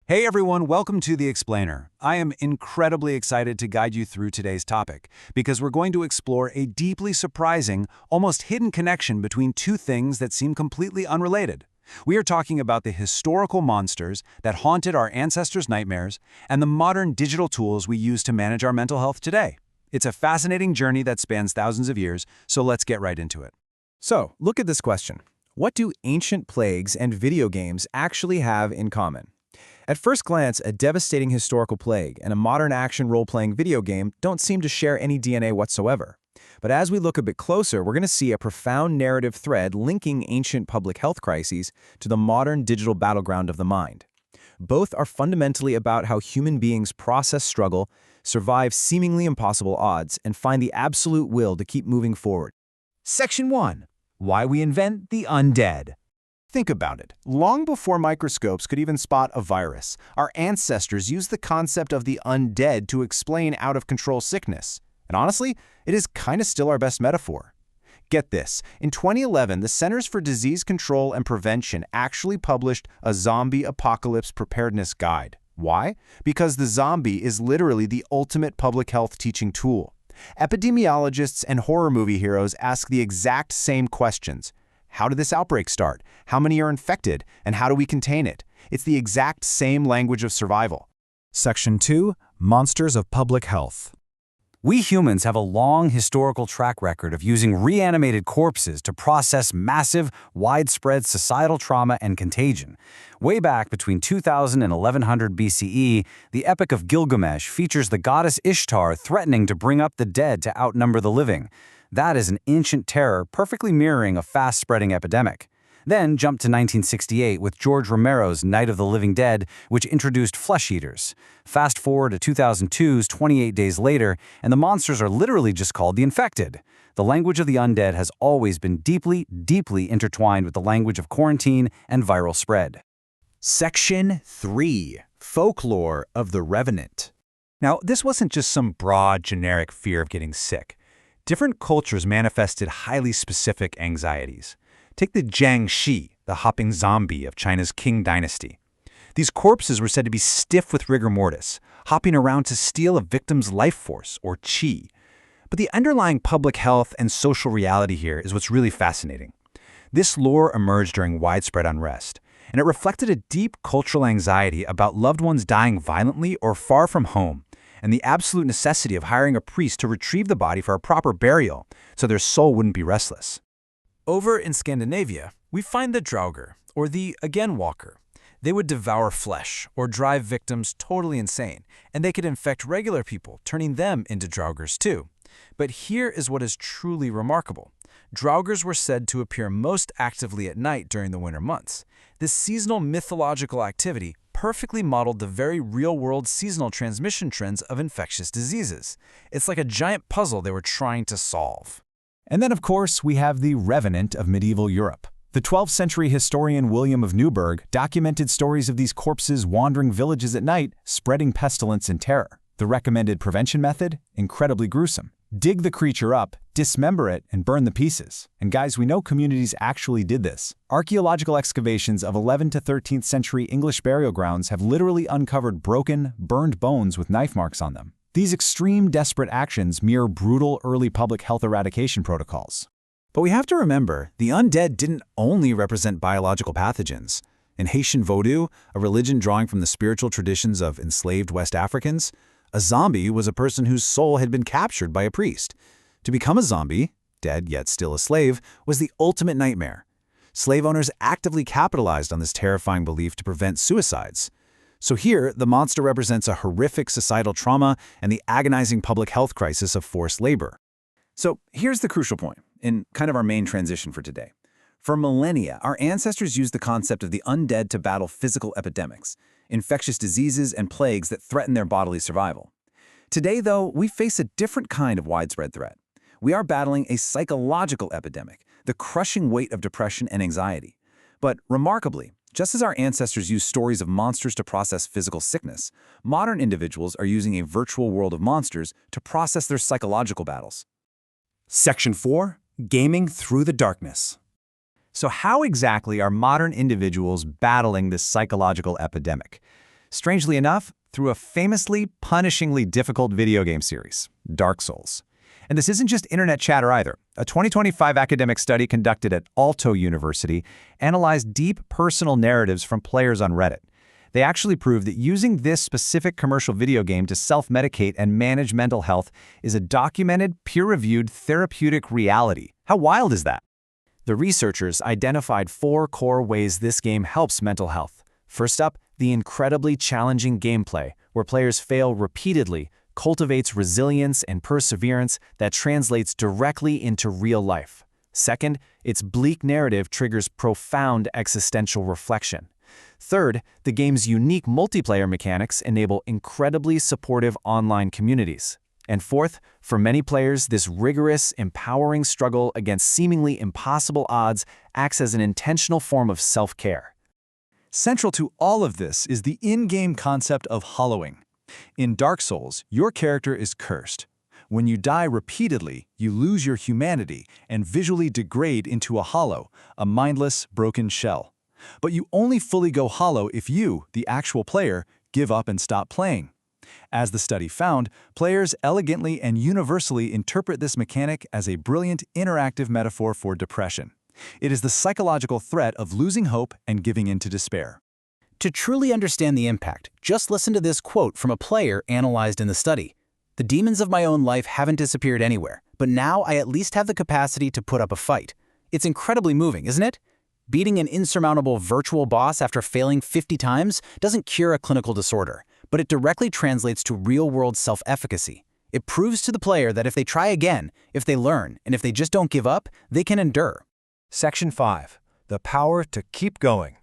Hey everyone, welcome to The Explainer. I am incredibly excited to guide you through today's topic because we're going to explore a deeply surprising, almost hidden connection between two things that seem completely unrelated. We are talking about the historical monsters that haunted our ancestors' nightmares and the modern digital tools we use to manage our mental health today. It's a fascinating journey that spans thousands of years, so let's get right into it. So, look at this question. What do ancient plagues and video games actually have in common? At first glance, a devastating historical plague and a modern action role-playing video game don't seem to share any DNA whatsoever. But as we look a bit closer, we're going to see a profound narrative thread linking ancient public health crises to the modern digital battleground of the mind. Both are fundamentally about how human beings process struggle, survive seemingly impossible odds, and find the absolute will to keep moving forward. Section 1. Why we invent the undead. Think about it. Long before microscopes could even spot a virus, our ancestors used the concept of the undead to explain out-of-control sickness. And honestly, it is kind of still our best metaphor. Get this, in 2011, the Centers for Disease Control and Prevention actually published a zombie apocalypse preparedness guide. Why? Because the zombie is literally the ultimate public health teaching tool. Epidemiologists and horror movie heroes ask the exact same questions. How did this outbreak start? How many are infected? And how do we contain it? It's the exact same language of survival. Section 2. Monsters of Public Health. We humans have a long historical track record of using reanimated corpses to process massive, widespread societal trauma and contagion. Way back between 2000 and 1100 BCE, the Epic of Gilgamesh features the goddess Ishtar threatening to bring up the dead to outnumber the living. That is an ancient terror perfectly mirroring a fast-spreading epidemic. Then jump to 1968 with George Romero's Night of the Living Dead, which introduced flesh-eaters. Fast forward to 2002's 28 Days Later, and the monsters are literally just called the infected. The language of the undead has always been deeply, deeply intertwined with the language of quarantine and viral spread. Section 3. Folklore of the Revenant. Now, this wasn't just some broad, generic fear of getting sick. Different cultures manifested highly specific anxieties. Take the Jiangxi, the hopping zombie of China's Qing dynasty. These corpses were said to be stiff with rigor mortis, hopping around to steal a victim's life force, or qi. But the underlying public health and social reality here is what's really fascinating. This lore emerged during widespread unrest, and it reflected a deep cultural anxiety about loved ones dying violently or far from home, and the absolute necessity of hiring a priest to retrieve the body for a proper burial so their soul wouldn't be restless. Over in Scandinavia, we find the Draugr, or the Again Walker. They would devour flesh or drive victims totally insane, and they could infect regular people, turning them into Draugrs too. But here is what is truly remarkable. Draugrs were said to appear most actively at night during the winter months. This seasonal mythological activity perfectly modeled the very real-world seasonal transmission trends of infectious diseases. It's like a giant puzzle they were trying to solve. And then, of course, we have the Revenant of medieval Europe. The 12th century historian William of Newburgh documented stories of these corpses wandering villages at night, spreading pestilence and terror. The recommended prevention method? Incredibly gruesome. Dig the creature up, dismember it, and burn the pieces. And guys, we know communities actually did this. Archaeological excavations of 11th to 13th century English burial grounds have literally uncovered broken, burned bones with knife marks on them. These extreme, desperate actions mirror brutal early public health eradication protocols. But we have to remember, the undead didn't only represent biological pathogens. In Haitian Vodou, a religion drawing from the spiritual traditions of enslaved West Africans, a zombie was a person whose soul had been captured by a priest. To become a zombie, dead yet still a slave, was the ultimate nightmare. Slave owners actively capitalized on this terrifying belief to prevent suicides. So here, the monster represents a horrific societal trauma and the agonizing public health crisis of forced labor. So here's the crucial point, in kind of our main transition for today. For millennia, our ancestors used the concept of the undead to battle physical epidemics, infectious diseases and plagues that threaten their bodily survival. Today, though, we face a different kind of widespread threat. We are battling a psychological epidemic, the crushing weight of depression and anxiety. But remarkably, just as our ancestors used stories of monsters to process physical sickness, modern individuals are using a virtual world of monsters to process their psychological battles. Section 4. Gaming through the darkness. So how exactly are modern individuals battling this psychological epidemic? Strangely enough, through a famously, punishingly difficult video game series, Dark Souls. And this isn't just internet chatter either. A 2025 academic study conducted at Aalto University analyzed deep personal narratives from players on Reddit. They actually proved that using this specific commercial video game to self-medicate and manage mental health is a documented, peer-reviewed therapeutic reality. How wild is that? The researchers identified 4 core ways this game helps mental health. First up, the incredibly challenging gameplay, where players fail repeatedly, cultivates resilience and perseverance that translates directly into real life. Second, its bleak narrative triggers profound existential reflection. Third, the game's unique multiplayer mechanics enable incredibly supportive online communities. And fourth, for many players, this rigorous, empowering struggle against seemingly impossible odds acts as an intentional form of self-care. Central to all of this is the in-game concept of hollowing. In Dark Souls, your character is cursed. When you die repeatedly, you lose your humanity and visually degrade into a hollow, a mindless, broken shell. But you only fully go hollow if you, the actual player, give up and stop playing. As the study found, players elegantly and universally interpret this mechanic as a brilliant interactive metaphor for depression. It is the psychological threat of losing hope and giving in to despair. To truly understand the impact, just listen to this quote from a player analyzed in the study. "The demons of my own life haven't disappeared anywhere, but now I at least have the capacity to put up a fight. It's incredibly moving, isn't it? Beating an insurmountable virtual boss after failing 50 times doesn't cure a clinical disorder, but it directly translates to real-world self-efficacy. It proves to the player that if they try again, if they learn, and if they just don't give up, they can endure." Section 5. The power to keep going.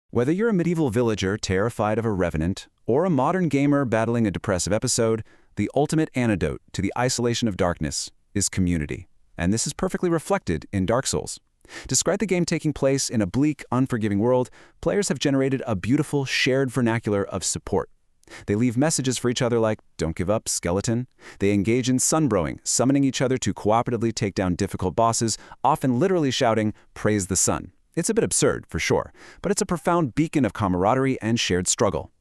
Whether you're a medieval villager terrified of a revenant or a modern gamer battling a depressive episode, the ultimate antidote to the isolation of darkness is community. And this is perfectly reflected in Dark Souls. Despite the game taking place in a bleak, unforgiving world, players have generated a beautiful, shared vernacular of support. They leave messages for each other like, "Don't give up, skeleton." They engage in sunbrowing, summoning each other to cooperatively take down difficult bosses, often literally shouting, "Praise the sun." It's a bit absurd, for sure, but it's a profound beacon of camaraderie and shared struggle.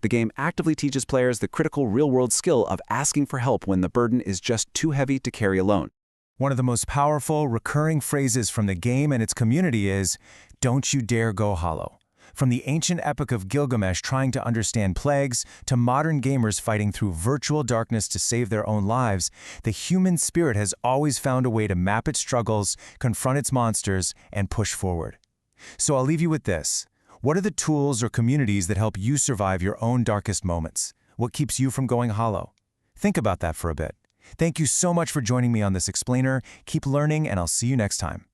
The game actively teaches players the critical real-world skill of asking for help when the burden is just too heavy to carry alone. One of the most powerful, recurring phrases from the game and its community is, "Don't you dare go hollow." From the ancient epic of Gilgamesh trying to understand plagues, to modern gamers fighting through virtual darkness to save their own lives, the human spirit has always found a way to map its struggles, confront its monsters, and push forward. So I'll leave you with this. What are the tools or communities that help you survive your own darkest moments? What keeps you from going hollow? Think about that for a bit. Thank you so much for joining me on this explainer. Keep learning, and I'll see you next time.